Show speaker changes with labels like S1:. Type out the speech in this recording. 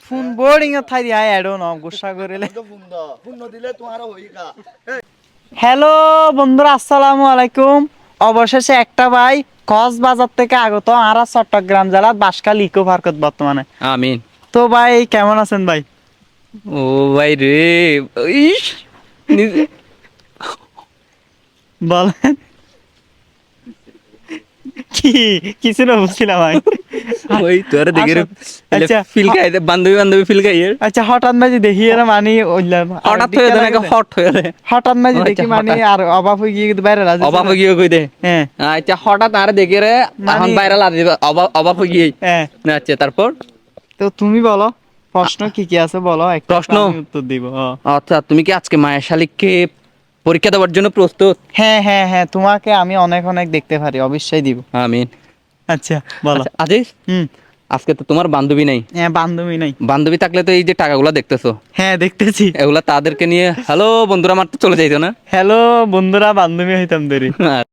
S1: Phone boarding A Thai I ado ন গুসা করিলে
S2: phone দিলে তোমার হইগা।
S1: হ্যালো বন্ধুরা, আসসালামু আলাইকুম। অবশেষে একটা ভাই কক্সবাজার থেকে আগত আর চট্টগ্রাম জেলার বাঁশখাল ইকো পার্কত বর্তমানে।
S3: আমিন।
S1: তো ভাই কেমন আছেন ভাই?
S3: ও ভাই রে, ইস
S1: বলেন কি কিছু না বুঝছিলাম ভাই।
S3: ওই তোরা দেখে
S1: আচ্ছা
S3: ফিল খাই বান্ধবী বান্ধবী ফিল খাই
S1: আচ্ছা হঠাৎ মাঝে দেখি এরা মানি ওইলাম
S3: হঠাৎ হয়ে দেয় নাকি হট হয়ে দেয়
S1: হঠাৎ মাঝে দেখি মানি আর অভাব হয়ে গিয়ে বাইরে রাজি
S3: অবাক হয়ে গিয়ে কই দে।
S1: হ্যাঁ
S3: আচ্ছা হঠাৎ আর দেখে রে এখন বাইরে লাদি অবাক হয়ে গিয়ে।
S1: হ্যাঁ
S3: আচ্ছা তারপর
S1: তো তুমি বলো প্রশ্ন কি কি আছে বলো, একটা
S3: প্রশ্ন?
S1: আমি উত্তর দিব।
S3: আচ্ছা তুমি কি আজকে মায়ের শালিককে পরীক্ষা দেওয়ার জন্য প্রস্তুত?
S1: হ্যাঁ হ্যাঁ হ্যাঁ, তোমাকে আমি অনেক অনেক দেখতে পারি, অবশ্যই দিব।
S3: আমিন।
S1: আচ্ছা বলো।
S3: আচ্ছা আজিজ,
S1: হুম।
S3: আজকে তো তোমার বান্ধবী নাই।
S1: হ্যাঁ বান্ধবী নাই।
S3: বান্ধবী থাকলে তো এই যে টাকাগুলো দেখতেছো
S1: হ্যাঁ দেখতেছি।
S3: এগুলা তাদেরকে নিয়ে হ্যালো বন্ধুরা মারতে চলে যাইতো না?
S1: হ্যালো বন্ধুরা, বান্ধবী হইতাম দেরি।